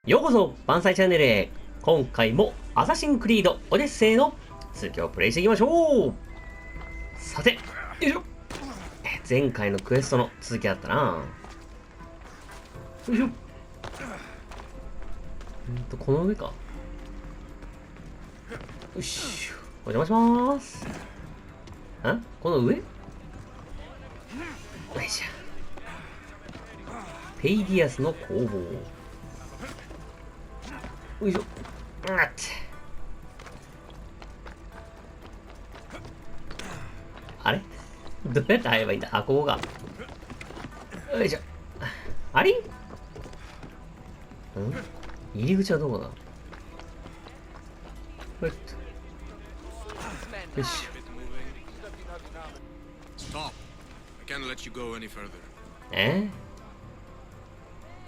ようこそばんさいチャンネルへ。今回もアサシンクリードオデッセイの続きをプレイしていきましょう。さて、よいしょ。前回のクエストの続きだったな。よいしょ。この上か。よし、お邪魔します。この上？よいしょ。ペイディアスの工房。よいしょ。あれどうやって入ればいいんだ。ここが。よいしょ。あれ入り口はどこだ。よし。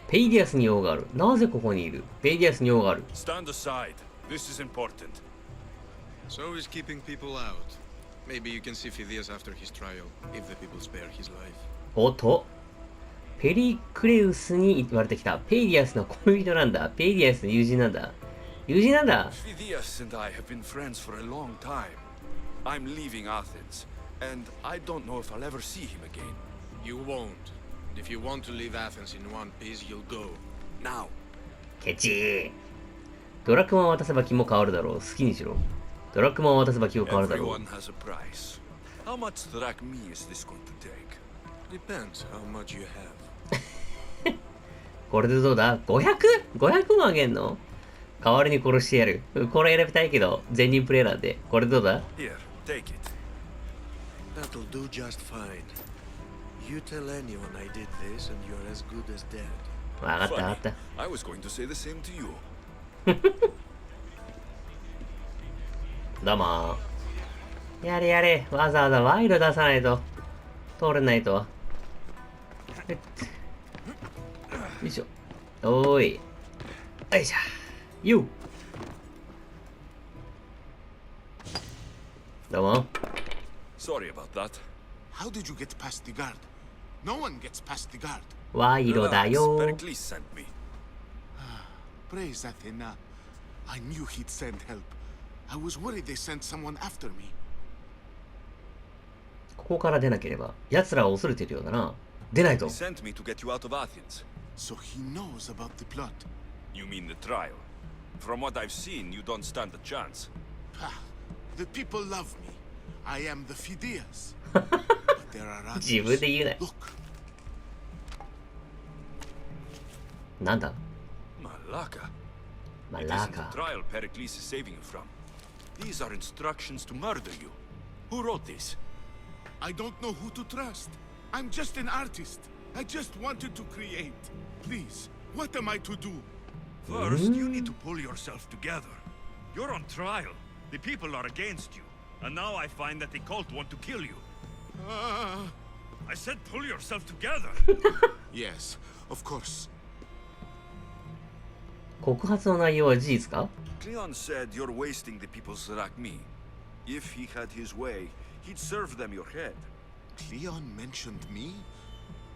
ペイディアスに用がある。なぜここにいる？ペイディアスに用がある。Stand aside. This is important. So he's keeping people out. Maybe you can see Phidias after his trial, if the people spare his life. おっと。ペリクレウスに言われてきた。ペイディアスの恋人なんだ。ペイディアスの友人なんだ。友人なんだ。Phidias and I have been friends for a long time. I'm leaving Athens, and I don't know if I'll ever see him again. You won't.If you want to leave Athens in one piece, you'll go. Now. ケチ。ドラクマを渡せば気も変わるだろう。好きにしろ。ドラクマを渡せば気も変わるだろう。Everyone has a price. How much drachmi is this going to take? Depends how much you have. これでどうだ ?500?500 もあげんの？代わりに殺してやる。これ選びたいけど、善人プレイなんで。これどうだ Here, take it. That'll do just fine.You tell anyone I did this and you're as good as dead. わかったわかった。I was going to say the same to you. どうもー。やれやれ。わざわざ賄賂出さないと。通れないと。よいしょ。おーい。よいしょ。よっ。どうも。Sorry about that. How did you get past the guard?No one gets past the guard. 賄賂だよ。Pericles sent me. Praise Athena. I knew he'd send help. I was worried they sent someone after me. ここから出なければ、奴らは恐れてるようだな。出ないと。He sent me to get you out of Athens. So he knows about the plot. You mean the trial? From what I've seen, you don't stand a chance. The people love me. I am the Phidias. 自分で言うな。なんだ Malaka. マ It ラ isn't ーカ。 the trial Pericles is saving you from. These are instructions to murder you. Who wrote this? I don't know who to trust. I'm just an artist. I just wanted to create. Please, what am I to do? First, you need to pull yourself together. You're on trial. The people are against you. And now I find that the cult want to kill you. I said pull yourself together. Yes, of course. 告発の内容は事実か Cleon said you're wasting the people's drachmi. If he had his way, he'd serve them your head. Cleon mentioned me?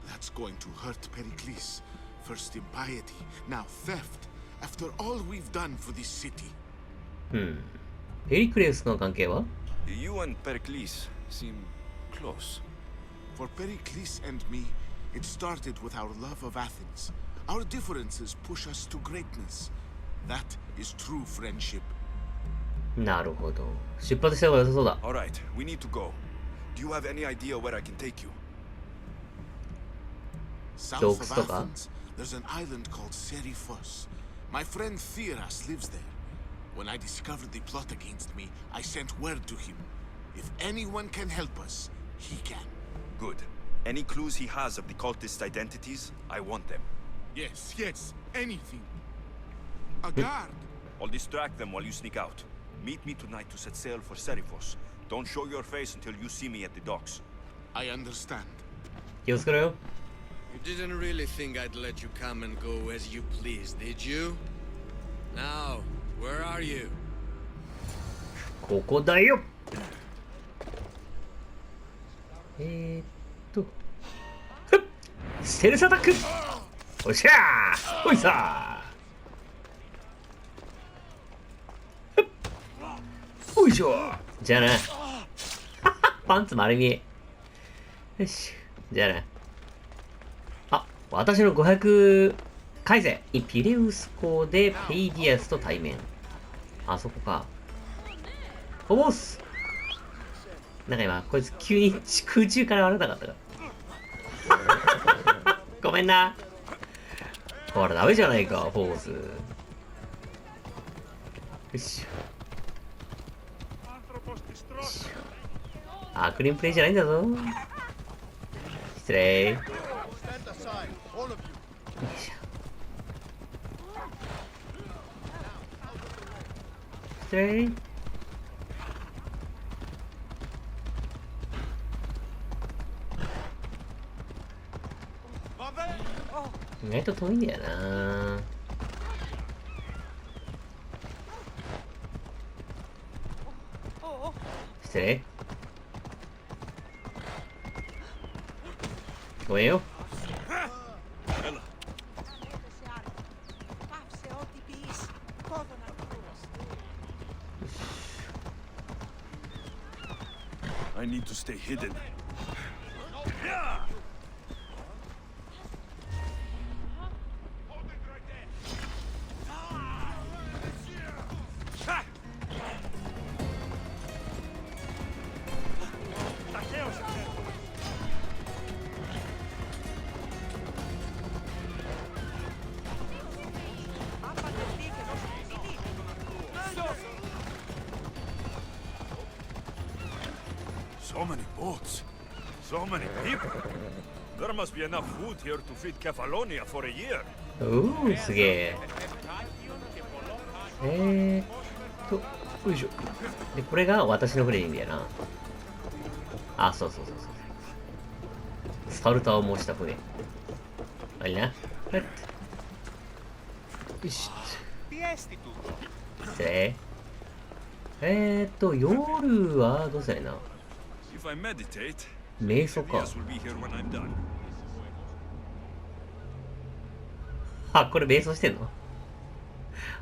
That's going to hurt Pericles. First impiety, now theft. After all we've done for this city. ペリクレウスの関係は You and Pericles seem close. For Pericles and me, it started with our love of Athens. Our differences push us to greatness. That is true friendship. なるほど。出発した方が良さそうだ。All right, we need to go. Do you have any idea where I can take you? South of Athens, there's an island called Seriphos. My friend Theras lives there. When I discovered the plot against me, I sent word to him. If anyone can help us, he can. Good. Any clues he has of the cultist identities, I want them. Yes, anything. A guard. I'll distract them while you sneak out. Meet me tonight to set sail for Seriphos. Don't show your face until you see me at the docks. I understand. 気をつけろよ。 You didn't really think I'd let you come and go as you please, did you? Now, where are you? ここだよ。ステルスアタック。おっしゃー。ほいさいしょ。じゃあな。パンツ丸見え。よし。じゃあな。あ、私の500改善。ピレウス港でペイディアスと対面。あそこか。おボス。なんか今、こいつ急に空中から笑わなかったから。ごめんな。ほら、ダメじゃないか、フォース。よし。悪人プレイじゃないんだぞ。失礼。よいしょ。失礼。意外と遠いんだよな。失礼。ごめんよ。I need to stay hidden. So many boats, so many people. There must be enough food here to feed Kefalonia for a year. おお、すげえ。よいしょ。で、これが私の船でいいんだよな。あ、そうそうそうそう。スパルタを模した船。あれな。よし。失礼。夜はどうしたらいいな。If I meditate, 瞑想か。 Elias will be here when I'm done. あ、これ瞑想してんの？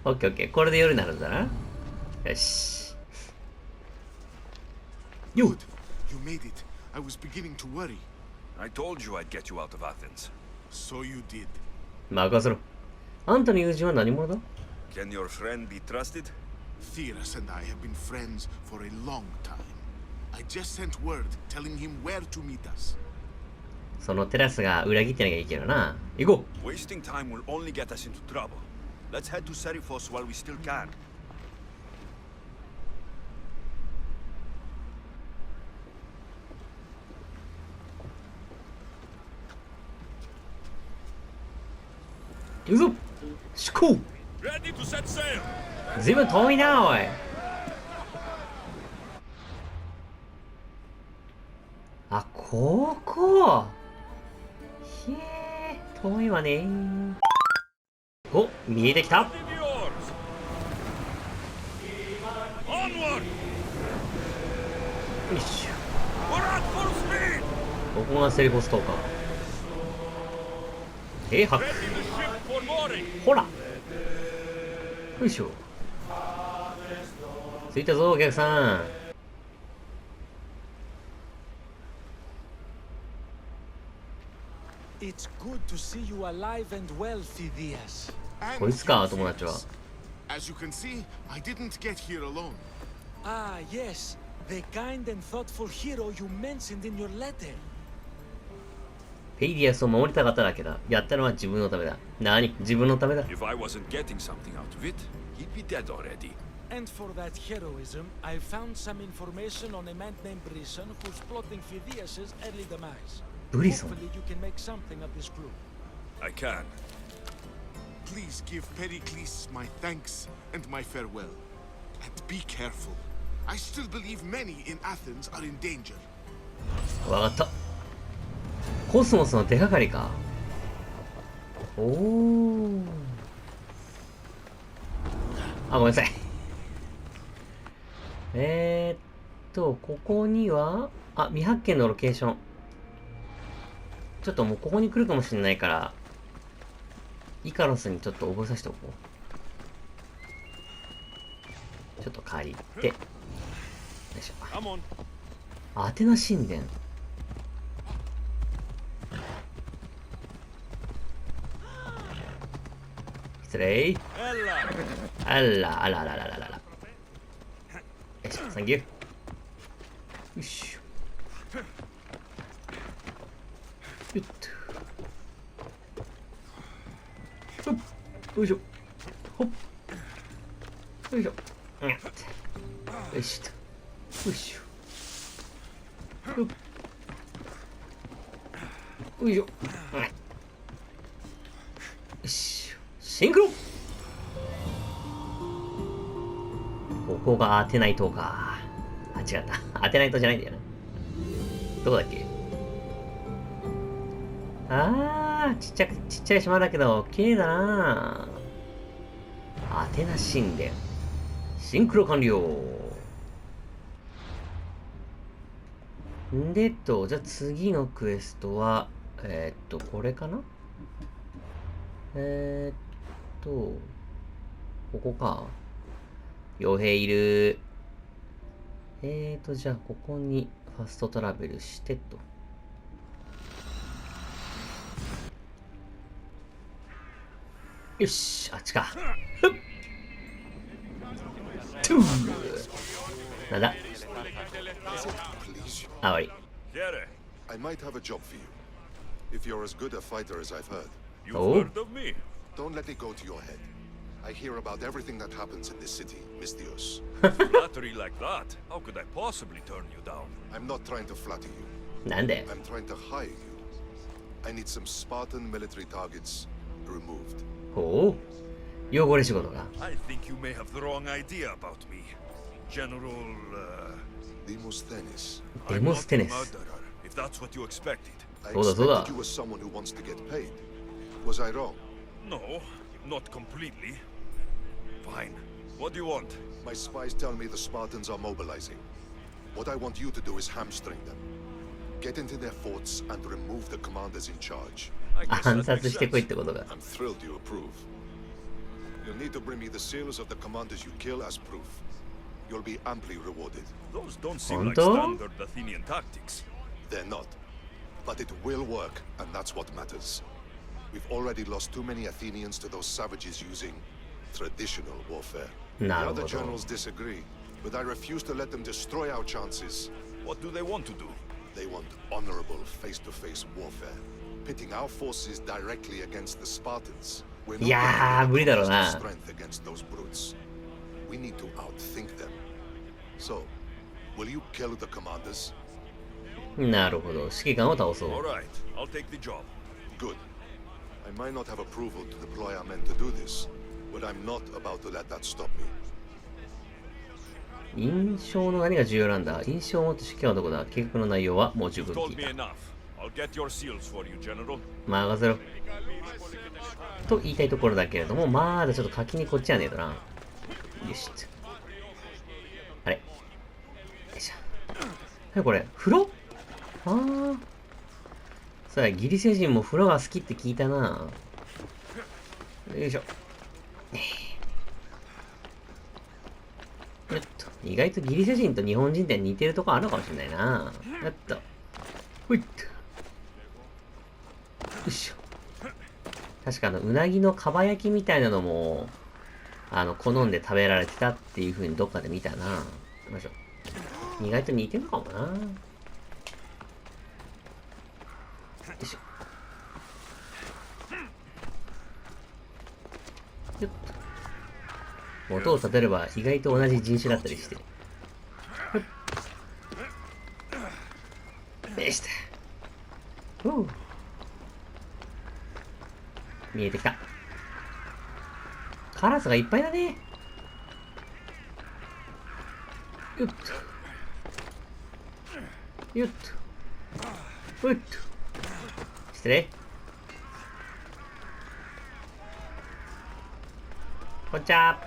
オッケーオッケー。これで夜になるんだな。よし。よっ。 Good. You made it. I was beginning to worry. I told you I'd get you out of Athens. So you did. 任せろ。あんたの友人は何者だ？ Can your friend be trusted? Theras and I have been friends for a long time. I just sent word telling him where to meet us. そのテラスが裏切ってなきゃいいけどな。行こ Wasting time will only get us into trouble. Let's head to Serifos while we still can. う。行くぞ。しこ Ready to set sail. う。ずいぶん遠いな、おい。あ、ここ。ひえー、遠いわね。お、見えてきた。 Onward! よいし We're at full speed! ょ。ここがセリフォストーカー。はっ。 Ready the ship for mooring! ほら。よいしょ。着いたぞ、お客さん。It's good to see you alive and well, Phidias. And こいつか、 you, 友達は。 Theras. As you can see, I didn't get here alone. Ah, yes, the kind and thoughtful hero you mentioned in your letter. ペイディアスを守りたかっただけだ。やったのは自分のためだ。何？自分のためだ。 If I wasn't getting something out of it, he'd be dead already. And for that heroism, I found some information on a man named Brisson who's plotting Phidias's early demise. ブリソン。 Hopefully you can make something of this clue. I can. Please give Pericles my thanks and my farewell. And be careful. I still believe many in Athens are in danger. わかった。コスモスの手がかりか。おお。あ、ごめんなさい。ここには、あ、未発見のロケーション。ちょっともうここに来るかもしれないから、イカロスにちょっと覚えさせておこう。ちょっと借りて。いしょ。 Come on. アテナ神殿。失礼。 Ella. あらあらあらあらあらあら。よいしょ、サンキュー。よいしょ。よっと。ほっ。よいしょ。ほっ。よいしょ。よいしょ。よいしょ。ほっ。よいしょ。よし。シンクロ。ここがアテナイ島か。あ、違った。アテナイ島じゃないんだよな。どこだっけ。あー、ちっちゃい島だけど、綺麗だな。アテナ神殿。シンクロ完了。でじゃあ次のクエストは、これかな。ここか。傭兵いる。じゃあここにファストトラベルしてと。よし、あっちか。なんだ。あ、終わり。 Here. I might have a job for you. If you're as good a fighter as I've heard. You've Oh. heard of me. Don't let it go to your head. I hear about everything that happens in this city, Mistios. Flattery like that. How could I possibly turn you down? I'm not trying to flatter you. なんで。 I'm trying to hire you. I need some Spartan military targets removed. ほう。汚れ仕事か。 I think you may have the wrong idea about me. General, Demosthenes. I'm not a Demosthenes. murderer, if that's what you expected. I Soda, soda. expected you as someone who wants to get paid. Was I wrong? No, not completely. Fine. What do you want? My spies tell me the Spartans are mobilizing. What I want you to do is hamstring them. Get into their forts and remove the commanders in charge. I guess 暗 that 殺 makes してこいっ sense. てことが。 I'm thrilled you approve. You'll need to bring me the seals of the commanders you kill as proof. You'll be amply rewarded. Those don't seem like Honto? standard Athenian tactics. They're not. But it will work, and that's what matters. We've already lost too many Athenians to those savages using traditional warfare. The なる other ほど。 generals disagree, but I refuse to let them destroy our chances. What do they want to do? They want honorable face-to-face warfare, pitting our forces directly against the Spartans. We're not いやー、無理だろう gonna な。 use our strength against those brutes. We need to outthink them. So, will you kill the commanders? なるほど。指揮官を倒そ All う。 right, I'll take the job. Good. I might not have approval to deploy our men to do this, but I'm not about to let that stop me. 印象の何が重要なんだ。印象を持って指揮官はどこだ。計画の内容はもう十 You've 分 told 聞い me た。 enough. I'll get your seals for you, General. 任せろ。と言いたいところだけれども、まだちょっと先にこっちはねえとな。よし。あれ。よいしょ。はい、これ、風呂ああ。さあ、ギリシャ人も風呂が好きって聞いたな。よいしょ。よっと。意外とギリシャ人と日本人って似てるとこあるのかもしれないな。よっと。ほいっと。よいしょ。確かうなぎのかば焼きみたいなのも、好んで食べられてたっていう風にどっかで見たな。よいしょ。意外と似てるのかもな。よいしょ。よっと。音を立てれば意外と同じ人種だったりして。よっ。よしと。見えてきた。カラスがいっぱいだね。よっと。よっと。よっと。失礼。こんにちは。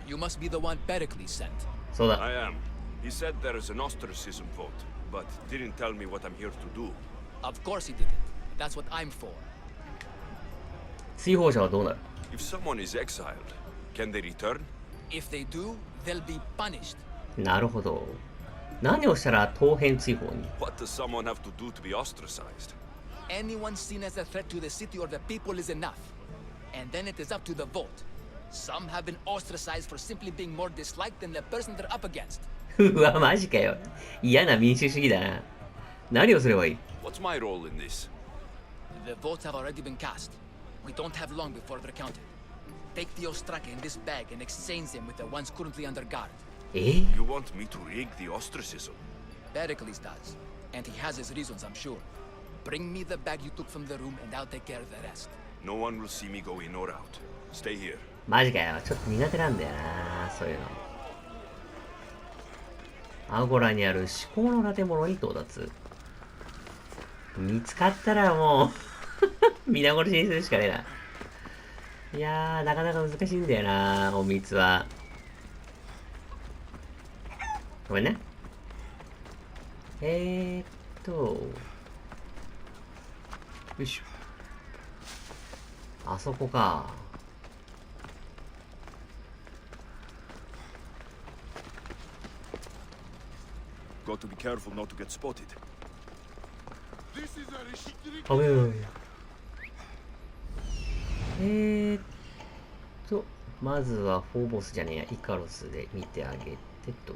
You must be the one Pericles sent. そうだ。 I am. He said there is an ostracism vote, but didn't tell me what I'm here to do. Of course he didn't. That's what I'm for. 追放者はどうなる？ If someone is exiled, can they return? If they do, they'll be punished. なるほど。何をしたら当編追放に？ What does someone have to do to be ostracized? Anyone seen as a threat to the city or the people is enough. And then it is up to the vote. Some have been ostracized for simply being more disliked than the person they're up against. うわ、マジかよ。嫌な民主主義だな。何をすればいい？ What's my role in this? The votes have already been cast. We don't have long before they're counted. Take the Ostraka in this bag and exchange them with the ones currently under guard. Eh? You want me to rig the ostracism? Pericles does. And he has his reasons, I'm sure. Bring me the bag you took from the room and I'll take care of the rest. No one will see me go in or out. Stay here. マジかよ。ちょっと苦手なんだよな。そういうの。アゴラにある思考の建物に到達。見つかったらもう皆殺しにするしかねえな。いやー、なかなか難しいんだよな、隠密は。ごめんね。よいしょ。あそこか。Got to be careful not to get spotted. あべよ。まずはフォーボスじゃねえや、イカロスで見てあげてと。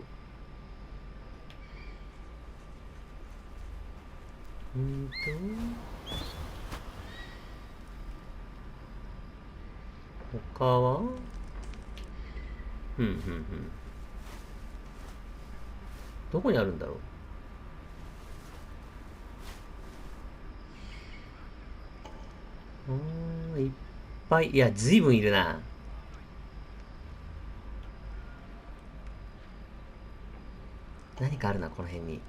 他はどこにあるんだろう。いっぱい、いや、ずいぶんいるな。何かあるな、この辺に。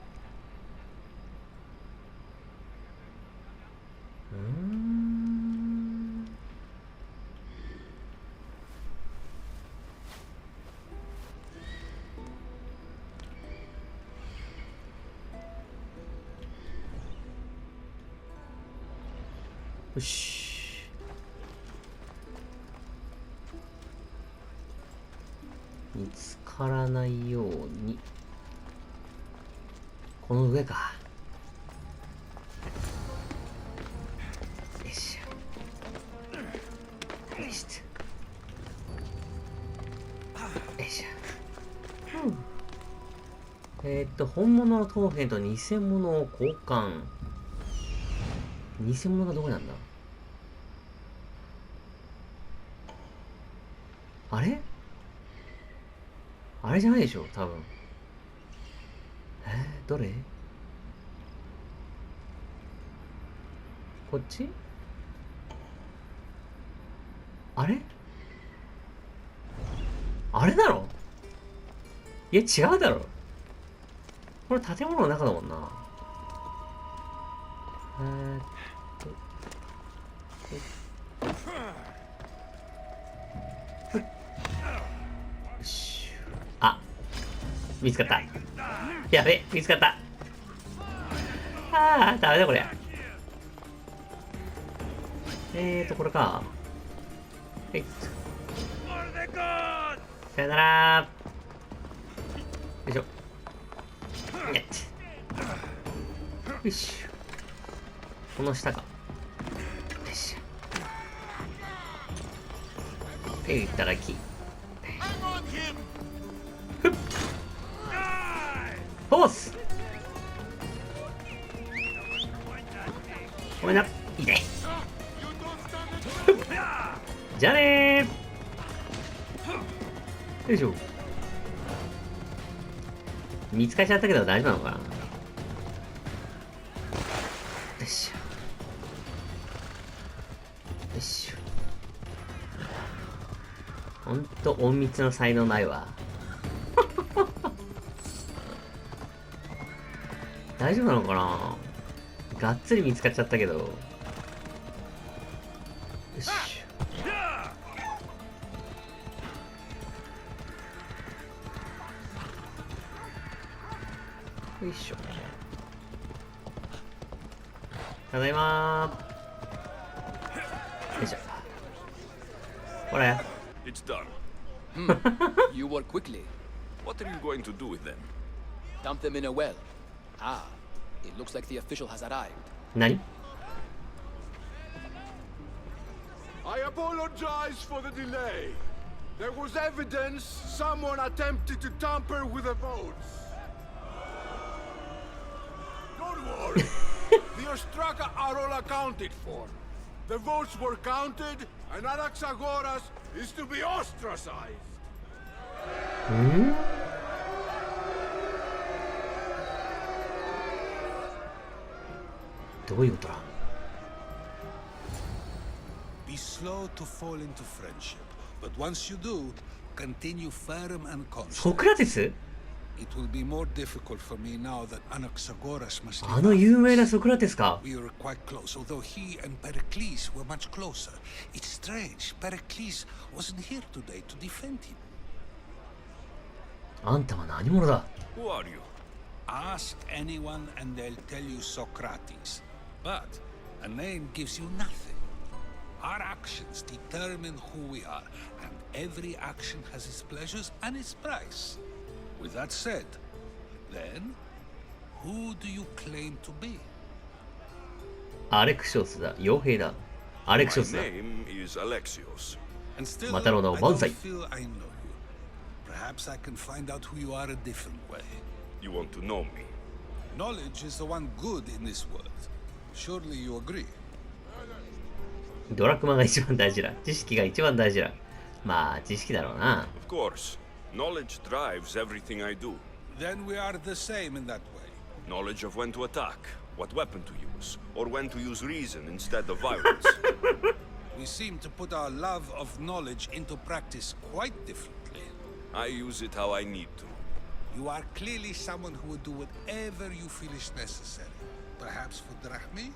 よし。見つからないように。この上か。よいしょ。よいしょ。よいしょ。本物の陶片と偽物を交換。偽物がどこなんだ？あれ？あれじゃないでしょ、多分。どれ？こっち？あれ？あれだろ？いや、違うだろ。これ建物の中だもんな。あ、見つかった。やべ、見つかった。あー、ダメだこれ。これか。はい。さよならー。よいしょ。やっち。よいしょ。この下か。よいしょ。いただき。ふっ。フォース。ごめんな。痛い。じゃあねー。よいしょ。見つかっちゃったけど大丈夫なのかな。よいしょ。よいしょ。ほんと隠密の才能ないわ。大丈夫なのかな。がっつり見つかっちゃったけど。よし。よいしょ。ただいまー。よいしょ。ほらや。It's done. You work quickly. What are you going to do with them? Dump them in a well. Ah, it looks like the official has arrived. 何？ I apologize for the delay. There was evidence someone attempted to tamper with the votes. Don't worry. The Ostraka are all accounted for. The votes were counted, and Anaxagoras is to be ostracized. どういうことだ？ Be slow to fall into friendship, but once you do, continue firm and ソ constant. クラテス？ It will be more difficult for me now that Anaxagoras must あ leave の有名な Athens. ソクラテスか？ We were quite close, although he and Pericles were much closer. It's strange, Pericles wasn't here today to defend him. あんたは何者だ？ Who are you? Ask anyone and they'll tell you Socrates. But a name gives you nothing. Our actions determine who we are, and every action has its pleasures and its price. With that said, then, who do you claim to be? アレクシオスだ。傭兵だ。アレクシオ My スだ。 name is Alexios. And still, またの名を I バン don't サイ。 feel I know you. Perhaps I can find out who you are a different way. You want to know me? Knowledge is the one good in this world. Surely you agree? ドラクマが一番大事だ。知識が一番大事だ。まあ、知識だろうな。 Of course. Knowledge drives everything I do. Then we are the same in that way. Knowledge of when to attack, what weapon to use, or when to use reason instead of violence. We seem to put our love of knowledge into practice quite differently. I use it how I need to. You are clearly someone who would do whatever you feel is necessary. Perhaps for drachmi,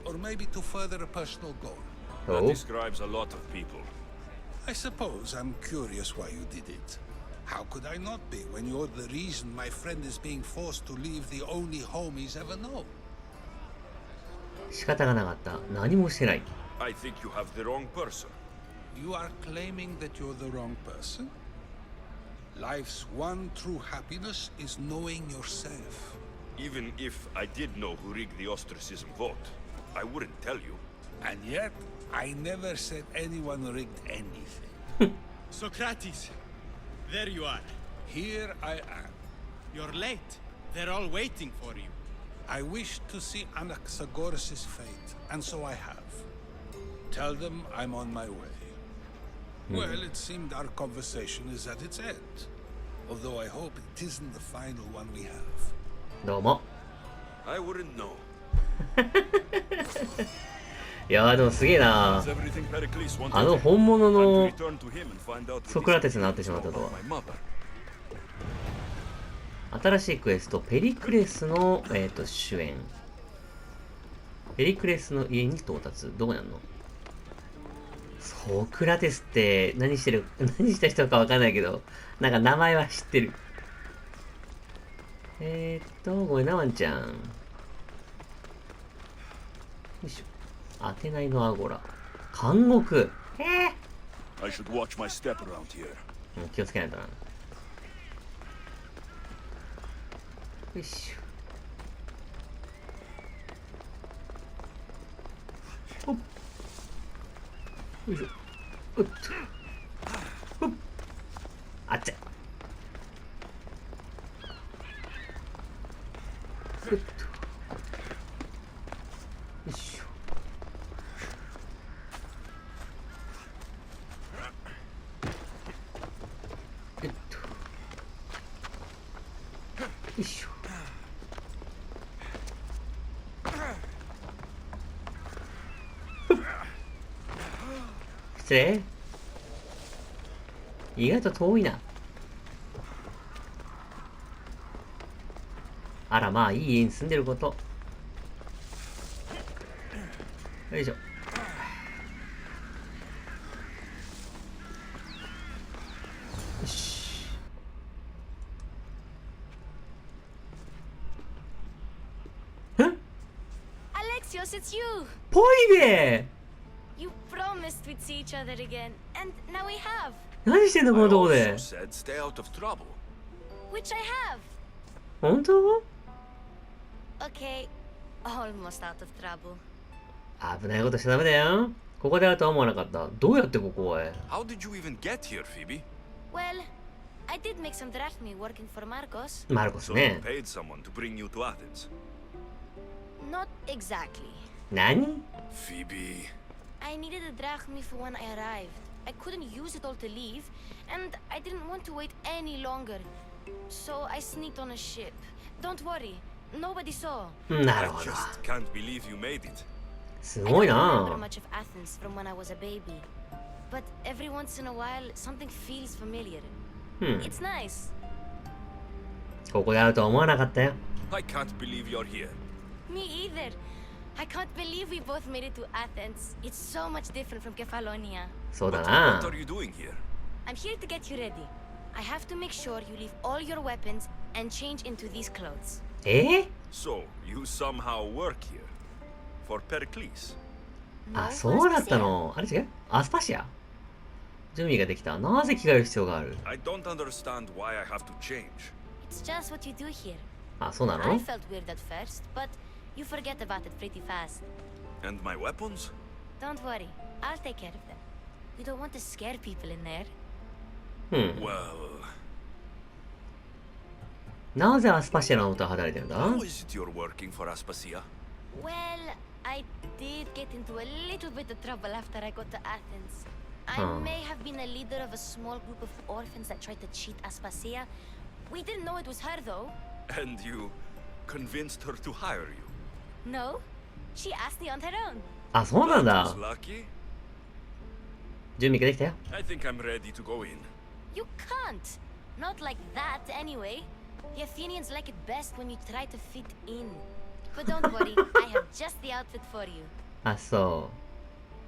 or maybe to further a personal goal. That Oh. describes a lot of people. I suppose I'm curious why you did it. How could I not be when you're the reason my friend is being forced to leave the only home he's ever known? 仕方がなかった。何もしてない。 I think you have the wrong person. You are claiming that you're the wrong person? Life's one true happiness is knowing yourself. Even if I did know who rigged the ostracism vote, I wouldn't tell you. And yet, I never said anyone rigged anything. Socrates, there you are. Here I am. You're late. They're all waiting for you. I wish to see Anaxagoras' fate, and so I have. Tell them I'm on my way. Well, it seemed our conversation is at its end. Although I hope it isn't the final one we have. どうも。 I wouldn't know. いやーでもすげえな。 That's everything Pericles wanted. あの本物 Time の to return to him and find out ソクラテスになってしまったとは。 my mother. 新しいクエスト、ペリクレスの、主演。ペリクレスの家に到達。どこにあるの？ソクラテスって何してる、何した人かわかんないけど、なんか名前は知ってる。ごめんな、ワンちゃん。よいしょ。アテナイのアゴラ。監獄。I should watch my step around here. 気をつけないとな。よいしょ。ほっ。よいしょ。うっと。ほっ。あっちゃ。うっと。よいしょ。よいしょ。失礼。意外と遠いな。あらまあいい家に住んでること。よいしょ。よし。Alexios, it's you! ぽいべ You promised we'd see each other again, and now we have. 何してんのこのとこ I で also said stay out of trouble. which I have. 本当？ Okay, almost out of trouble. 危ないことしちゃダメだよ。ここであるとは思わなかった。どうやってここへ？ How did you even get here, Phoebe? Well, I did make some drachmi working for Marcos. マルコス So you ね。 paid someone to bring you to Athens. Not exactly. 何？ Phoebe. I needed a drachmi for when I arrived. I couldn't use it all to leave, and I didn't want to wait any longer. So I sneaked on a ship. Don't worry, nobody saw. なる I ほど。 just can't believe you made it. す I ごい don't remember な。 much of Athens from when I was a baby. But every once in a while, something feels familiar. うん。 It's nice. ここであるとは思わなかったよ。 I can't believe you're here. Me either. I can't believe we both made it to Athens. It's so much different from Kefalonia. そうだ But な what。are you doing here? I'm here to get you ready. I have to make sure you leave all your weapons and change into these clothes. So, you somehow work here. For Pericles. あ、そうだったの。あれ違う？アスパシア？準備ができた。なぜ着替える必要がある？ I don't understand why I have to change. It's just what you do here. あ、そうな I の？ felt weird at first, but you forget about it pretty fast. And my weapons? Don't worry, I'll take care of them. You don't want to scare people in there. うん。 Well, なぜアスパシアの元を離れてるんだ？ how is it you're working for Aspasia? Well, I did get into a little bit of trouble after I got to Athens. I may have been a leader of a small group of orphans that tried to cheat Aspasia. We didn't know it was her though. And you convinced her to hire you? No, she asked me on her own. あ、そうなん That だ was。lucky. 準備ができたよ。 I think I'm ready to go in. You can't. Not like that, anyway. The Athenians like it best when you try to fit in. But don't worry, I have just the outfit for you. あ、そ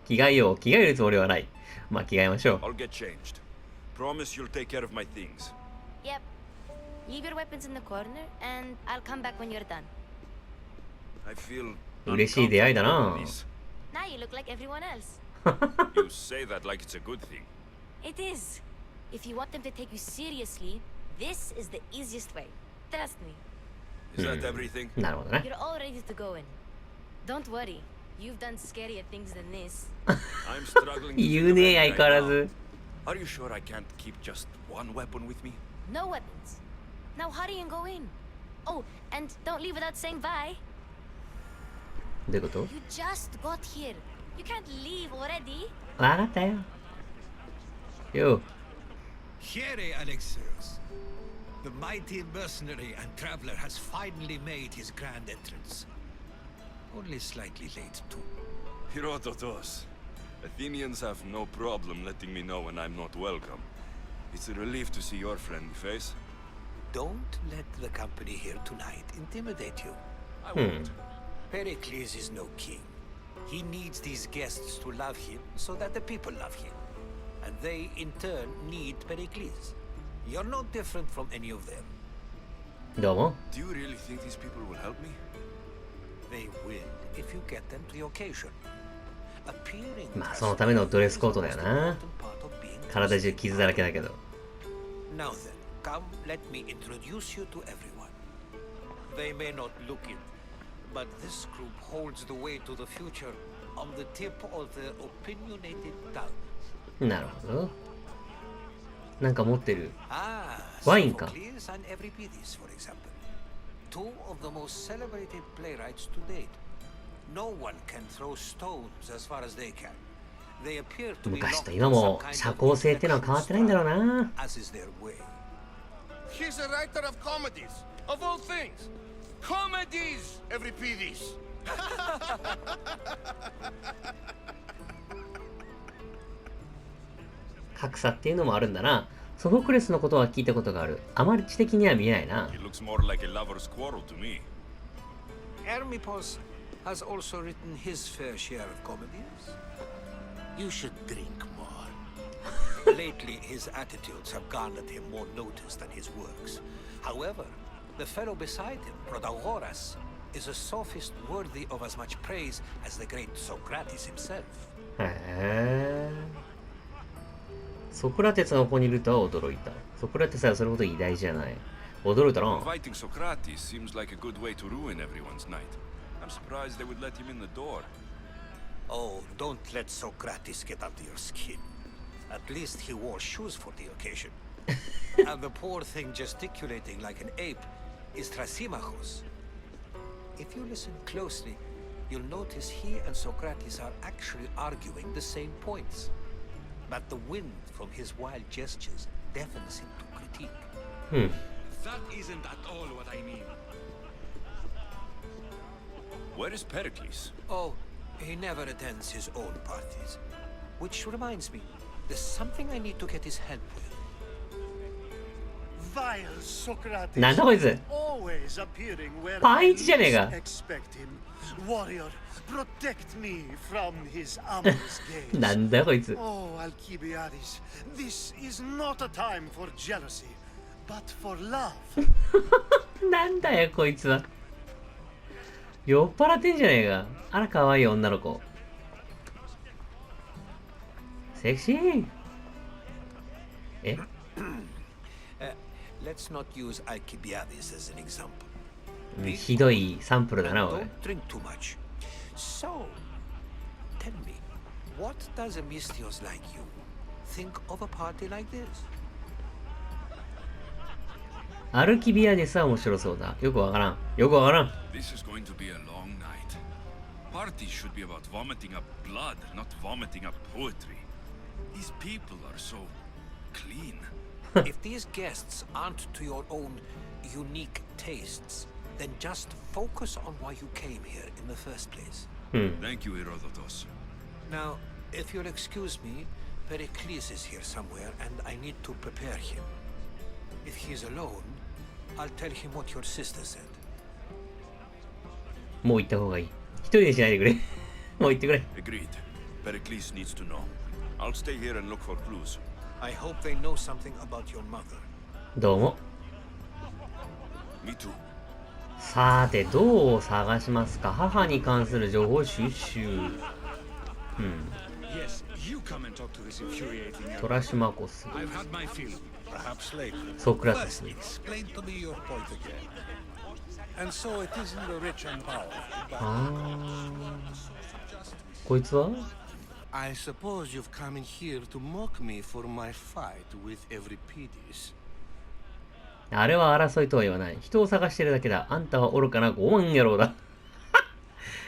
う。着替えよう。着替えるつもりはない。まあ着替えましょう。 I'll get changed. Promise you'll take care of my things. Yep. Leave your weapons in the corner, and I'll come back when you're done. I feel 嬉しい出会いだ uncomfortable な with。this. Now you look like everyone else. You say that like it's a good thing. It is. If you want them to take you seriously, this is the easiest way. Trust me. Is that everything? なるほどね。 You're all ready to go in. Don't worry. You've done scarier things than this. I'm struggling to 言 think う of ね、 any 相変わ right ら now. ず。 Are you sure I can't keep just one weapon with me? No weapons. Now hurry and go in. Oh, and don't leave without saying bye. どういうこと？ You just got here. You can't leave already. わかったよ。よ。 Here, Alexios. The mighty mercenary and traveler has finally made his grand entrance. Only slightly late, too. Herodotus. Athenians have no problem letting me know when I'm not welcome. It's a relief to see your friendly face. Don't let the company here tonight intimidate you. I won't. Pericles is no king. He needs these guests to love him so that the people love him. And they, in turn, need Pericles. You're no different from any of them. どうも。 Do you really think these people will help me? They will if you get them to the occasion. Appearing まあそのためのドレスコードだよな。 体中傷だらけだけど。 Now then, come, let me introduce you to everyone. They may not look it, but this group holds the way to the future on the tip of their opinionated tongue. なるほど。なんか持ってる。 Ah, ワインか。 Sophocles and Euripides, for example. Two of the most celebrated playwrights to date. No one can throw stones as far as they can. They appear to be 昔 locked と in 今 some も kind 社 of 交性ってのは変わってないんだろうな。 as is their way. He's a writer of comedies, of all things. Comedies, Euripides. 格差っていうのもあるんだな。ソフォクレスのことは聞いたことがある。あまり知的には見えないな。 It looks more like a lover's quarrel to me. Hermippos has also written his fair share of comedies. You should drink more. Lately, his attitudes have garnered him more notice than his works. However, the fellow beside him, Protagoras, is a sophist worthy of as much praise as the great Socrates himself. へえ。ソクラテスがここにいるとは驚いた。ソクラテスはそれほど偉大じゃない。驚いたな。 Inviting Socrates seems like a good way to ruin everyone's night. I'm surprised they would let him in the door. Oh, don't let Socrates get under your skin. At least he wore shoes for the occasion. And the poor thing gesticulating like an ape is Thrasymachos. If you listen closely, you'll notice he and Socrates are actually arguing the same points. But the wind from his wild gestures deafens him to critique. That isn't at all what I mean. Where is Pericles? Oh, he never attends his own parties. Which reminds me, there's something I need to get his help with. Vile Socrates. なんだこいつ。 Always appearing where パン I イチじゃねえ least か。 expect him. Warrior, protect me from his amorous gaze. なんだこいつ。 Oh, Alcibiades, this is not a time for jealousy, but for love. なんだよこいつは。酔っ払ってんじゃねえか。あら可愛い女の子。セクシー。え Let's not use Alcibiades as an example. ひどいサンプルだな、おい。 Don't drink too much. So, tell me, what does a Mystios like you think of a party like this? アルキビアデスは面白そうだ。よくわからん。よくわからん。 This is going to be a long night. Parties should be about vomiting up blood, not vomiting up poetry. These people are so clean. If these guests aren't to your own unique tastes, then just focus on why you came here in the first place. Thank you, Herodotus. Now, if you'll excuse me, Pericles is here somewhere and I need to prepare him. If he's alone, I'll tell him what your sister said. もう行った方がいい。一人でしないでくれ。もう行ってくれ。 Agreed. Pericles needs to know. I'll stay here and look for clues. I hope they know something about your mother. どうも。 Me too. さて、どう探しますか。母に関する情報収集。Yes, you come and talk to this infuriating トラシマコス。 I've had my fill. Perhaps later. ソクラテス。 Explain to me your point again. And so it isn't the rich and powerful, but こいつは I suppose you've come in here to mock me for my fight with Euripides. あれは争いとは言わない。人を探してるだけだ。あんたは愚かな傲慢野郎だ。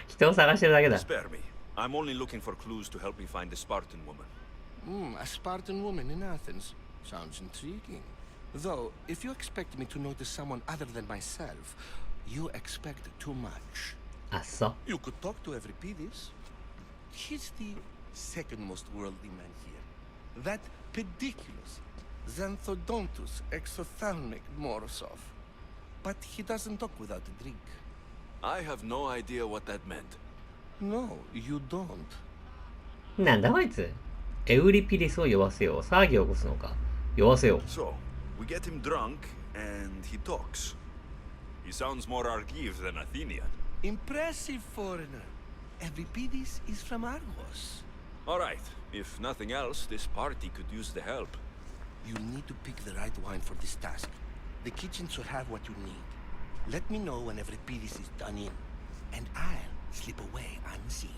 人を探してるだけだ。 Spare me. I'm only looking for clues to help me find the Spartan woman. A Spartan woman in Athens. Sounds intriguing. Though, if you expect me to notice someone other than myself, you expect too much. あっそ。 You could talk to Euripides. He's the second most worldly man here. That pediculous Xanthodontus exophthalmic Morosov. But he doesn't talk without a drink. I have no idea what that meant. No, you don't. なんだこいつ。エウリピデスを酔わせよう。騒ぎを起こすのか。酔わせよう。 So, we get him drunk and he talks. He sounds more Argive than Athenian. Impressive foreigner. Euripides is from Argos. Alright, if nothing else, this party could use the help. You need to pick the right wine for this task. The kitchen should have what you need. Let me know when Euripides is done in, and I'll slip away unseen.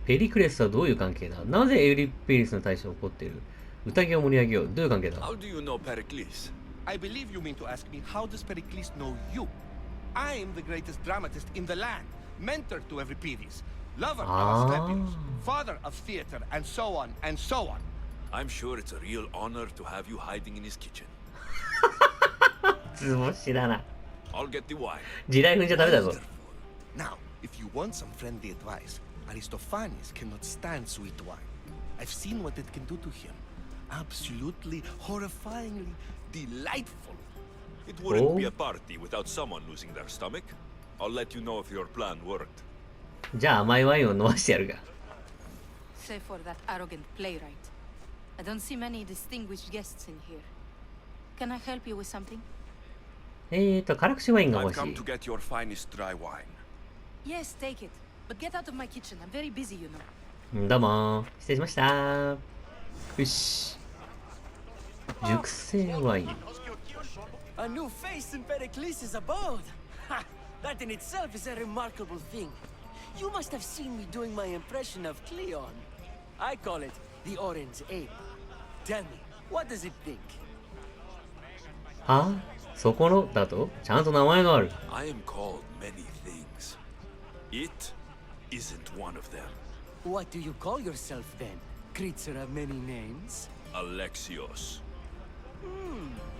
ペリクレスはどういう関係だ。なぜエウリピデスの大将を怒っている。宴を盛り上げよう。どういう関係だ。 How do you know Pericles? I believe you mean to ask me how does Pericles know you? I'm the greatest dramatist in the land, mentor to Euripides, lover of Asclepius, father of theater, and so on and so on. I'm sure it's a real honor to have you hiding in his kitchen. 図星だな。 I'll get the wine. 地雷踏んじゃダメだぞ。 Now, if you want some friendly advice, Aristophanes cannot stand sweet wine. I've seen what it can do to him. Absolutely, horrifyingly delightful. It wouldn't be a party without someone losing their stomach. I'll let you know if your plan worked. じゃあ甘いワインを飲ましてやるが。 Save for that arrogant playwright. I don't see many distinguished guests in here. Can I help you with something? 辛口ワインが I've 欲し come い to。get your finest dry wine. Yes, take it. But get out of my kitchen. I'm very busy, you know. どうも失礼しました。よし。熟成ワイン。A new face in Pericles' abode. Ha! That in itself is a remarkable thing. You must have seen me doing my impression of Cleon. I call it the Orange Ape. Tell me, what does it think? はそこのだとちゃんと名前がある。I am called many things. It isn't one of them. What do you call yourself then? Creature of many names? Alexios.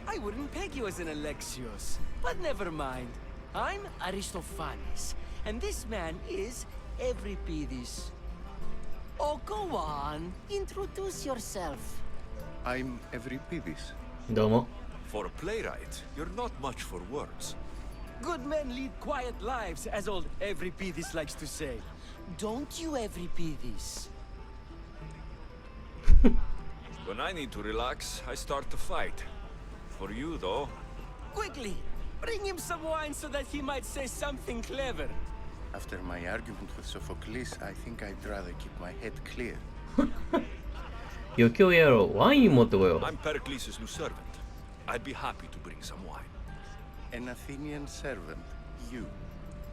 I wouldn't peg you as an Alexios, but never mind. I'm Aristophanes, and this man is Euripides. Oh, go on. Introduce yourself. I'm Euripides. どうも。For a playwright, you're not much for words. Good men lead quiet lives, as old Euripides likes to say. Don't you, Euripides? When I need to relax, I start to fight. For you, though... Quickly! Bring him some wine so that he might say something clever. After my argument with Sophocles, I think I'd rather keep my head clear. 余興やろう。ワイン持ってこよう。I'm Pericles' new servant. I'd be happy to bring some wine. An Athenian servant, you.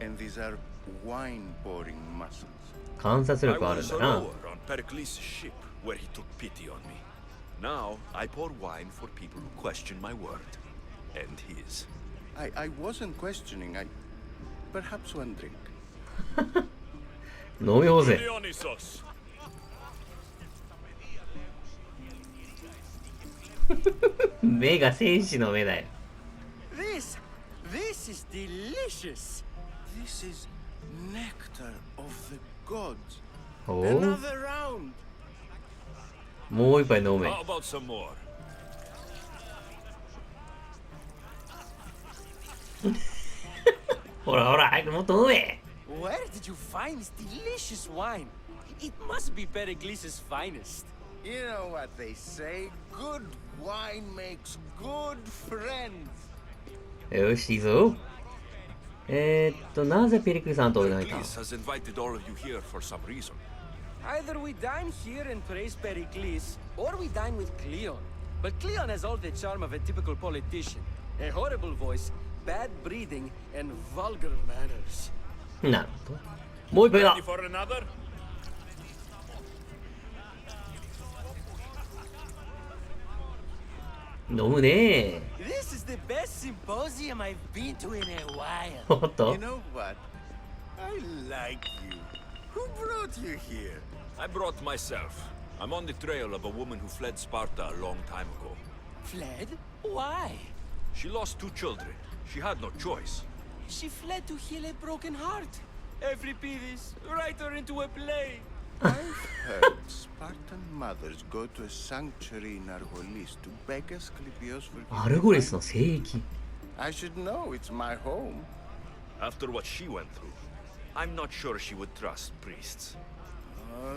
And these are wine-pouring muscles. 観察 I 力あるん was だ a な。 rower on Pericles' ship, where he took pity on me. Now, I pour wine for people who question my word. And his. I wasn't questioning, Perhaps one drink. 飲みようぜ。 Dionysos. 目が戦士の目だよ。This is delicious. This is nectar of the gods. おお。 Another round. もう一杯飲め。 How about some more? ほらほら、早くもっと飲め。 Where did you find this delicious wine? It must be Pericles' finest. You know what they say, good wine makes good friends. よし、いいぞ。なぜペリクルさんとお願いか。 Pericles has invited all of you here for some reason. Either we dine here and praise Pericles, or we dine with Cleon. But Cleon has all the charm of a typical politician. A horrible voice, bad breeding, and vulgar manners. なるほど。もう一杯だ。 Ready for another? 飲むね。 This is the best symposium I've been to in a while. おっと You know what? I like you. Who brought you here? I brought myself. I'm on the trail of a woman who fled Sparta a long time ago. Fled? Why? She lost 2 children. She had no choice. She fled to heal a broken heart. Euripides, write her into a play. I've heard Spartan mothers go to a sanctuary in Argolis to beg Asclepios for アルゴリスの聖域。 I should know, it's my home. After what she went through, I'm not sure she would trust priests.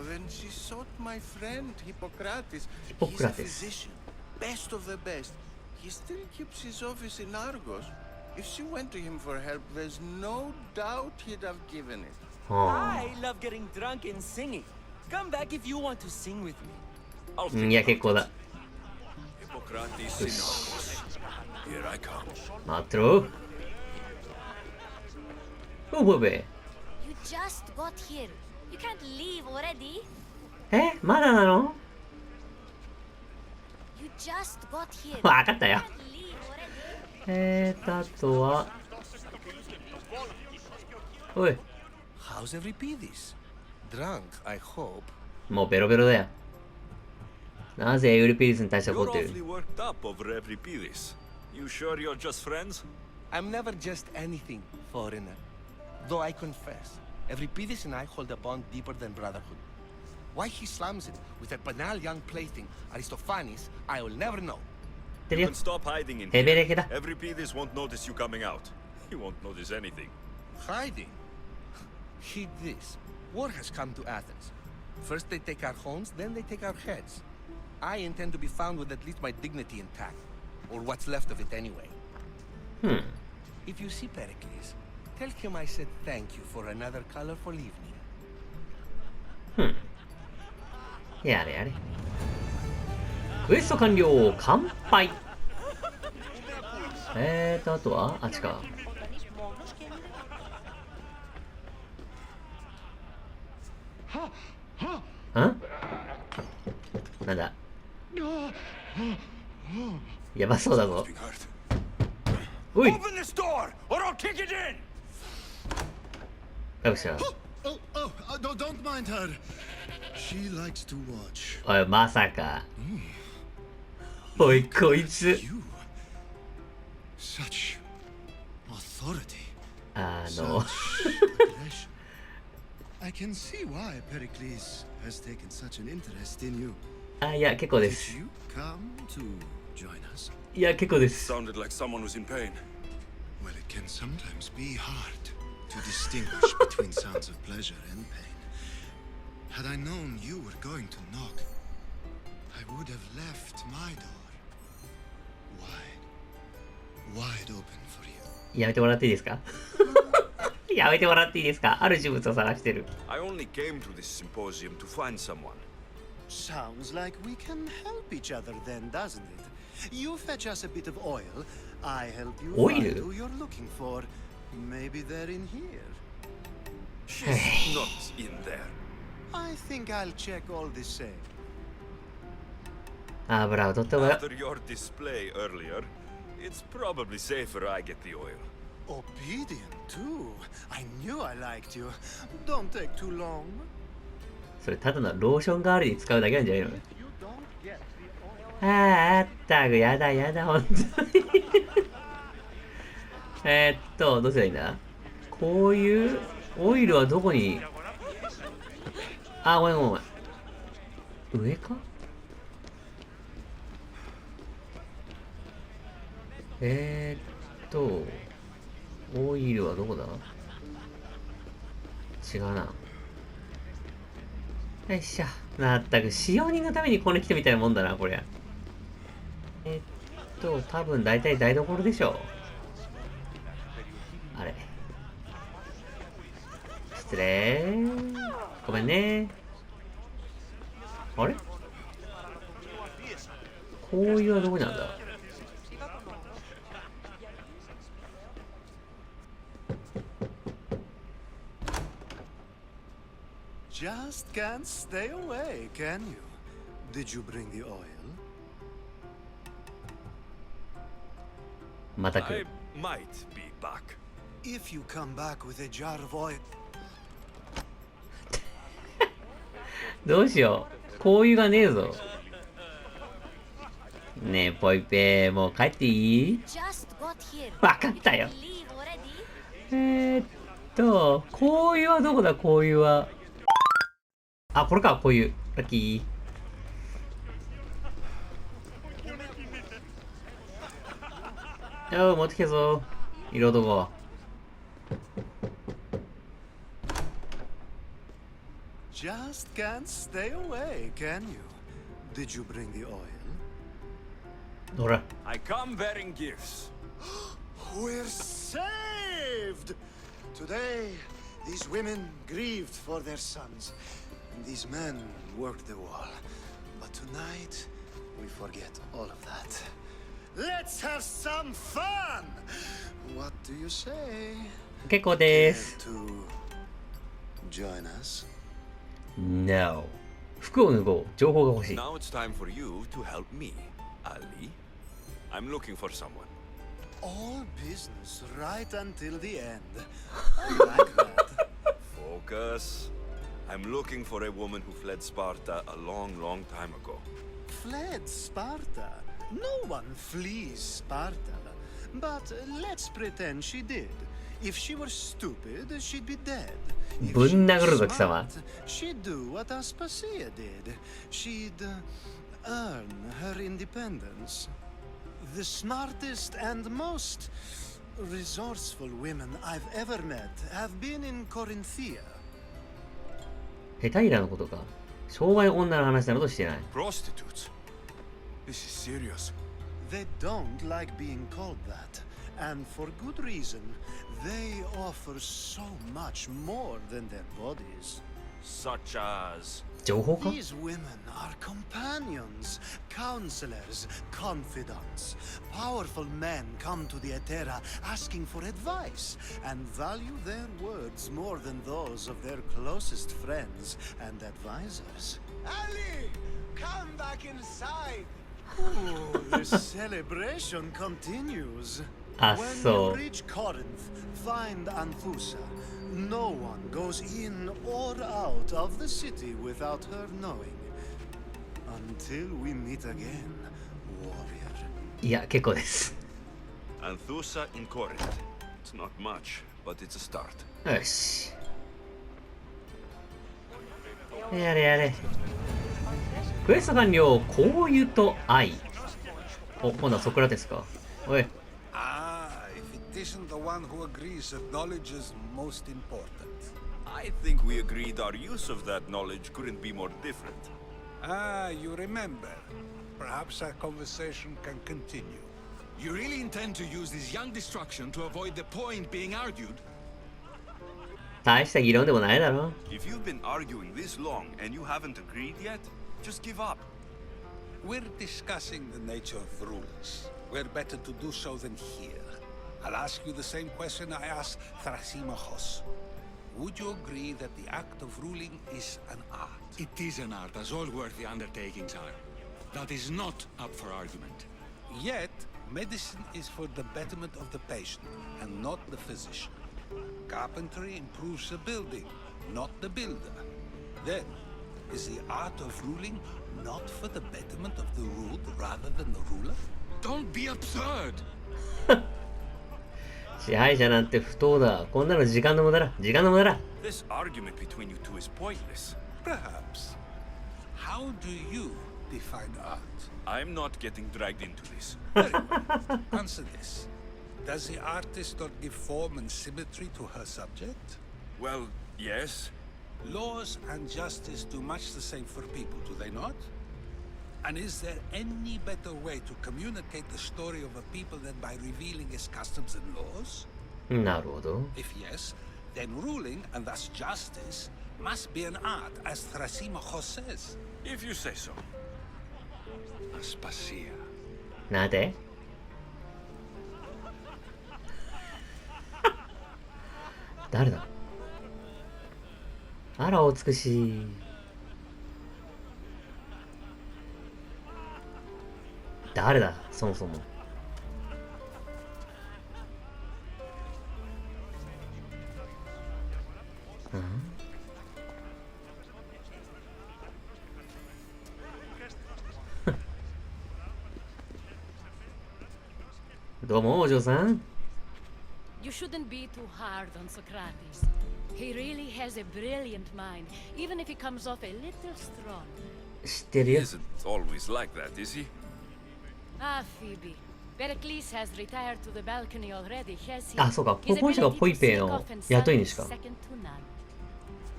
Then she sought my friend Hippocrates. He's a Hippocrates. physician, best of the best. He still keeps his office in Argos. If she went to him for help, there's no doubt he'd have given it. I love getting drunk and singing. Come back if you want to sing with me. I'll いや、結構だ。 Hippocrates in Argos. Here I come. 待ってろ。おぼべ。 You just got here. You can't leave already. まだなの？ You just got here. わかったよ。 You can't leave already. あとは。おい。 How's Euripides? Drunk, I hope. もうベロベロだよ。なぜエウリピリスに対して怒 You're って awfully る？ worked up over Euripides. You sure you're just friends? I'm never just anything, foreigner. Though I confess, Euripides and I hold a bond deeper than brotherhood. Why he slams it with a banal young plaything, Aristophanes, I will never know. You can stop hiding in ヘベレ here. ケだ。 Euripides won't notice you coming out. He won't notice anything. Hiding? Heed this. War has come to Athens. First they take our homes, then they take our heads. I intend to be found with at least my dignity intact. Or what's left of it anyway. If you see Pericles, tell him I said thank you for another colorful evening. やれやれ。クエスト完了。乾杯。あとはあっちか。んなんだ、やばそうだぞ。おい、どうした？ Don't mind her. She likes to watch. おい、まさか。おい、こいつ。Such authority. I can see why Pericles has taken such an interest in you. いや、結構です。Did you come to join us? いや、結構です。 Sounded like someone was in pain. Well, it can sometimes be hard to distinguish between sounds of pleasure and pain. Had I known you were going to knock, I would have left my door wide open for you. やめてもらっていいですか？やめてもらっていいですか？ある人物を探してる。I only came to this symposium to find someone. Sounds like we can help each other then, doesn't it? You fetch us a bit of oil, I help you find who you're looking for. Maybe they're in here. She's not in there. I think I'll check all the same. 油を取ってもらう。 After your display earlier, it's probably safer I get the oil. Obedient too. I knew I liked you. Don't take too long. それただのローション代わりに使うだけなんじゃないの？ You don't get the あったく、やだやだ、ほんとに。どうすればいいんだ？こういうオイルはどこに？あ、ごめんごめん。上か？オイルはどこだ？違うな。よいしょ。まったく、使用人のためにこれ来てみたいなもんだな、これ。多分大体台所でしょう。あれ。失礼。ごめんね。あれ？こういうはどこにあるんだ？Just can't stay away, can you? Did you bring the oil? また来 I る。 might be back. If you come back with a jar of oil. どうしよう。こういうがねえぞ。ねえ、ポイペー、もう帰っていい？わかったよ。こういうはどこだ、こういうは。あ、これか、こういう。ラッキー。よー、持ってけぞ。色どこ。Just can't stay away, can you? Did you bring the oil? ほら。 I come bearing gifts. We're saved! Today, these women grieved for their sons, and these men worked the wall. But tonight, we forget all of that. Let's have some fun! What do you say? 結構です。 To join us? No. 服を脱ごう。情報が欲しい。 Now it's time for you to help me, Ali. I'm looking for someone. All business right until the end. I like that. Focus. I'm looking for a woman who fled Sparta a long, long time ago. Fled Sparta? No one flees Sparta. But let's pretend she did. If she were stupid, she'd be dead. If ぶ she ん were 殴るぞ、貴様。 smart, she'd do what Aspasia did. She'd earn her independence. The smartest and most resourceful women I've ever met have been in Corinthia. ヘタイラのことか。商売女の話などとしてない。 Prostitutes? This is serious. They don't like being called that. And for good reason. They offer so much more than their bodies. Such as... 情報か？ These women are companions, counselors, confidants. Powerful men come to the Etera asking for advice and value their words more than those of their closest friends and advisors. Ali, come back inside. Oh, the celebration continues. When you reach Corinth, find Anthusa. No one goes in or out of the city without her knowing. Until we meet again, warrior. いや、結構です。 Anthusa in Corinth. It's not much, but it's a start. よし。やれやれ。クエスト完了、香油と愛。お、今度はソクラテスか。おい。It isn't the one who agrees that knowledge is most important. I think we agreed our use of that knowledge couldn't be more different. Ah, you remember. Perhaps our conversation can continue. You really intend to use this young destruction to avoid the point being argued? 大した議論でもないだろ。 If you've been arguing this long and you haven't agreed yet, just give up. We're discussing the nature of rulers. We're better to do so than here. I'll ask you the same question I asked Thrasimachos. Would you agree that the act of ruling is an art? It is an art, as all worthy undertakings are. That is not up for argument. Yet, medicine is for the betterment of the patient, and not the physician. Carpentry improves the building, not the builder. Then, is the art of ruling not for the betterment of the ruled rather than the ruler? Don't be absurd! 支配者なんて不当だ。こんなの時間の無駄だ。時間の無駄だ。This argument between you two is pointless. Perhaps. How do you define art? I'm not getting dragged into this. Very well. Answer this. Does the artist not give form and symmetry to her subject? Well, yes. Laws and justice do much the same for people, do they not? And is there any better way to communicate the story of a people than by revealing its customs and laws? なるほど。 If yes, then ruling, and thus justice, must be an art, as Thrasimachos says. If you say so. Aspasia. なんで？誰だ？あら、お美しい。誰だ、そもそも。どうも、お嬢さん。You shouldn't be too hard on Socrates. He really has a brilliant mind, even if he comes off a little strong. 知ってるよ。 He isn't always like that, is he? Ah, Phoebe. Pericles has retired to the balcony already, has he? あ、そうか。ポポン氏がポイペイの雇い主か。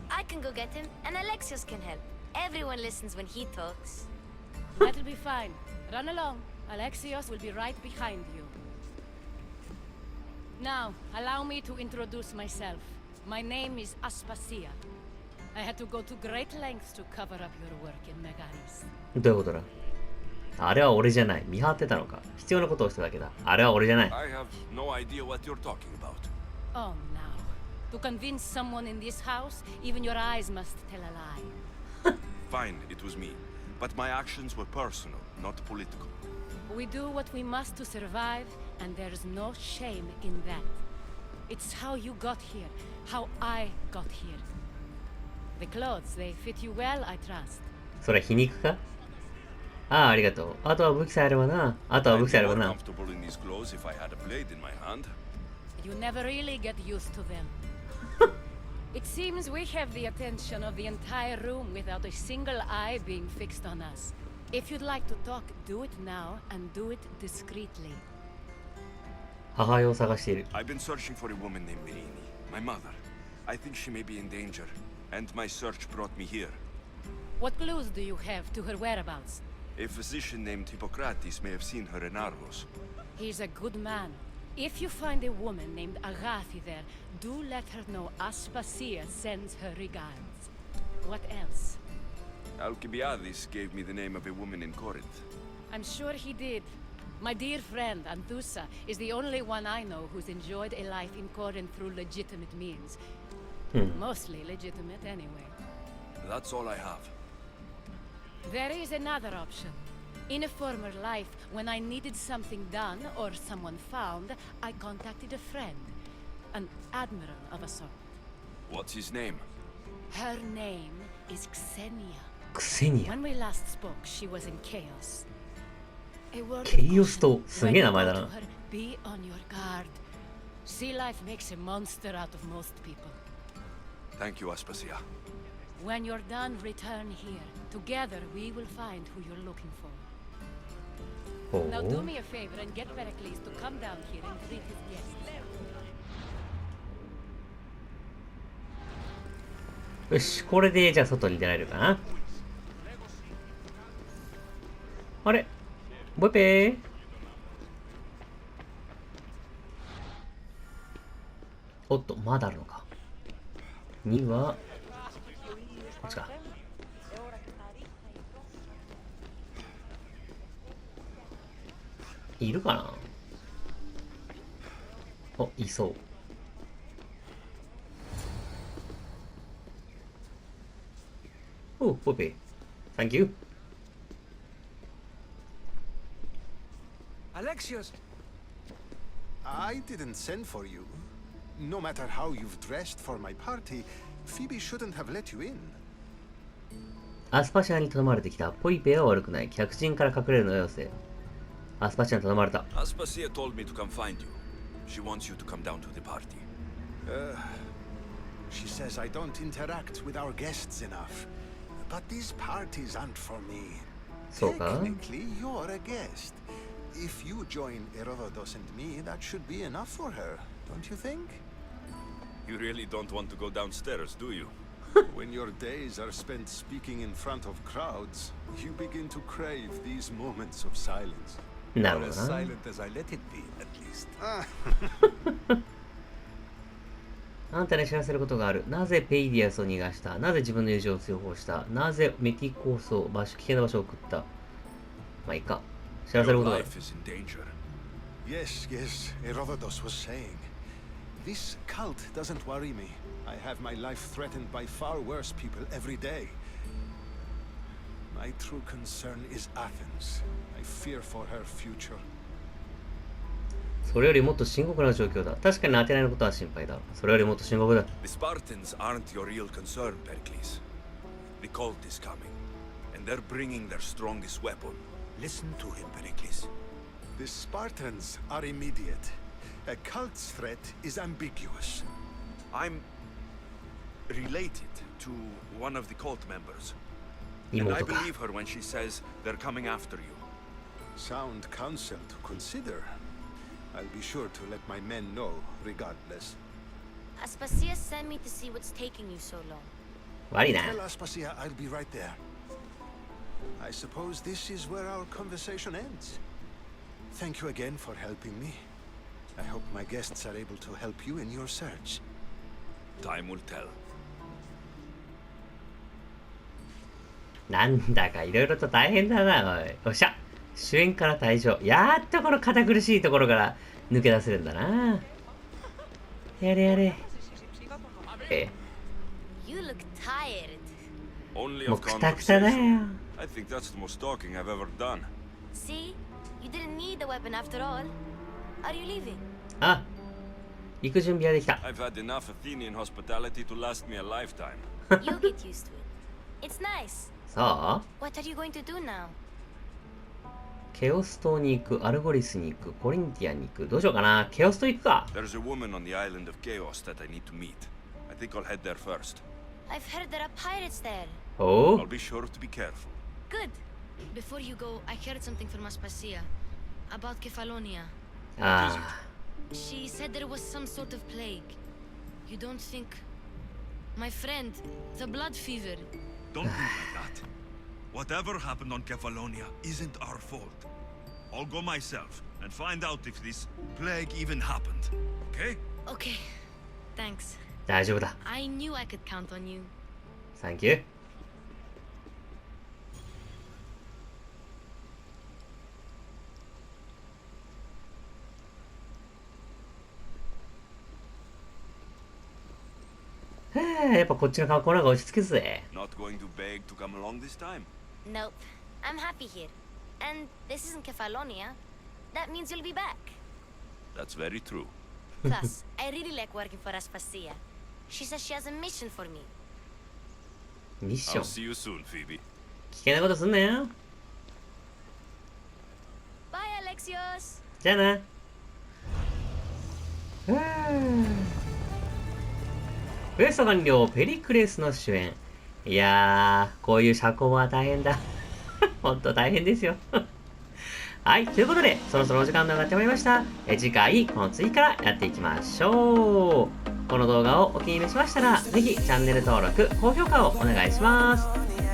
I can go get him, and Alexios can help. Everyone listens when he talks. That'll be fine. Run along. Alexios will be right behind you. Now, allow me to introduce myself. My name is Aspasia. I had to go to great lengths to cover up your work in Megaris. どういうことだ？あれは俺じゃない。見張ってたのか。必要なことをしただけだ。あれは俺じゃない。I have no idea what you're talking about. Oh, now. To convince someone in this house, even your eyes must tell a lie. Fine, it was me. But my actions were personal, not political. We do what we must to survive, and there's no shame in that. It's how you got here, how I got here. The clothes, they fit you well, I trust. それ皮肉か？ああ、ありがとう。あとは武器さえあればな。あとは武器さえあればな。 Comfortable in these clothes if I had a blade in my hand. You never really get used to them. It seems we have the attention of the entire room without a single eye being fixed on us. If you'd like to talk, do it now and do it discreetly. 母親を探している。 I've been searching for a woman named Mirini, my mother. I think she may be in danger, and my search brought me here. What clues do you have to her whereabouts? A physician named Hippocrates may have seen her in Argos. He's a good man. If you find a woman named Agathi there, do let her know Aspasia sends her regards. What else? Alcibiades gave me the name of a woman in Corinth. I'm sure he did. My dear friend, Anthusa, is the only one I know who's enjoyed a life in Corinth through legitimate means. Mostly legitimate, anyway. That's all I have. There is another option. In a former life, when I needed something done or someone found, I contacted a friend. An admiral of a sort. What's his name? Her name is Xenia. Xenia. When we last spoke, she was in chaos. A word of ケイオスと caution. すげえ名前だ When な you go to her, be on your guard. Sea life makes a monster out of most people. Thank you, Aspasia. When you're done, return here. Together, we will find who you're looking for. ほ Now do う me a favor and get Pericles to come down here and greet his guests. よし、これでじゃあ外に出られるかな。あれボイペー。おっと、まだあるのか。2は、こっちか。いるかな。お、いそう。お、ボイペー。Thank you. Alexios! I didn't send for you. No matter how you've dressed for my party, Phoebe shouldn't have let you in. アスパシアに頼まれてきたポイペは悪くない。客人から隠れるの妖精。アスパシアに頼まれた。Aspasia told me to come find you. She wants you to come down to the party. She says I don't interact with our guests enough. But these parties aren't for me. そうか Technically, you're a guest. If you join Herodotus and me, that should be enough for her, don't you think? You really don't want to go downstairs, do you? When your days are spent speaking in front of crowds, you begin to crave these moments of silence. なる Or ほ as どな。 silent as I let it be, at least. あんたに知らせることがある。なぜペイディアスを逃がした？なぜ自分の友情を通報した？なぜメティコースを危険な場所を送った？まあいいか。知らせることがある。 Life is in danger. Yes, Herodotus was saying. This cult doesn't worry me. I have my life threatened by far worse people every day. My true concern is Athens. I fear for her future. それよりもっと深刻な状況だ。確かにアテナのことは心配だ。それよりもっと深刻だ。The Spartans aren't your real concern, Pericles. The cult is coming, and they're bringing their strongest weapon. Listen to him, Pericles. The Spartans are immediate. A cult's threat is ambiguous. I'm related to one of the cult members. And I 妹か。 believe her when she says they're coming after you. Sound counsel to consider. I'll be sure to let my men know, regardless. Aspasia sent me to see what's taking you so long. 悪いな。 Tell Aspasia I'll be right there. I suppose this is where our conversation ends. Thank you again for helping me. I hope my guests are able to help you in your search. Time will tell. なんだかいろいろと大変だな、おい。よっしゃ。主演から退場。やっとこの堅苦しいところから抜け出せるんだな。やれやれ。You look tired. Only もう of くたくただよ。 I think that's the most talking I've ever done. See? You didn't need the weapon after all. Are you leaving? あ、行く準備はできた。 I've had enough Athenian hospitality to last me a lifetime. You'll get used to it. It's nice. さあ、 What are you going to do now? ケオス島に行く、アルゴリスに行く、コリンティアに行く。どうしようかな。ケオス島行くか。 There's a woman on the island of Chaos that I need to meet. I think I'll head there first. I've heard there are pirates there. Oh? I'll be sure to be careful. Good. Before you go, I heard something from Aspasia about Kefalonia. ああ。 She said there was some sort of plague. You don't think... My friend, the blood fever. Don't be like that. Whatever happened on Kefalonia isn't our fault. I'll go myself and find out if this plague even happened. Okay? Okay. Thanks. 大丈夫だ。 I knew I could count on you. Thank you. やっぱこっちの格好なんか落ち着くぜ。 Not going to beg to come along this time. Nope. I'm happy here. And this isn't Kefalonia. That means you'll be back. That's very true. Plus, I really like working for Aspasia. She says she has a mission for me. ミッショ I'll ン。 see you soon, Phoebe. 危険なことすんなよ。 Bye, Alexios! じゃあな。クエスト完了、ペリクレスの主演。いやー、こういう社交は大変だ。ほんと大変ですよ。はい、ということで、そろそろお時間となってまいりました。次回、この次からやっていきましょう。この動画をお気に召しましたら、ぜひチャンネル登録、高評価をお願いします。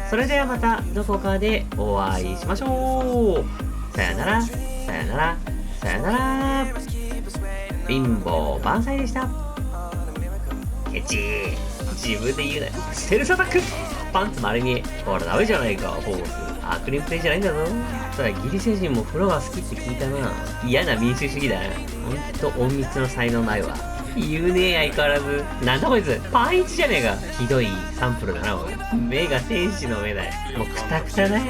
それではまたどこかでお会いしましょう。さよなら、さよなら、さよなら。貧乏万歳でした。ケチー。自分で言うなよ。ステルスアタック。パンツ丸見え。ほらダメじゃないか、フォース。悪人プレイじゃないんだぞ。ただギリシャ人も風呂が好きって聞いたな。嫌な民主主義だな。ほんと隠密の才能ないわ。言うねえ、相変わらず。なんだこいつ、パンイチじゃねえか。ひどいサンプルだな、おい。目が天使の目だよ。もうクタクタだよ。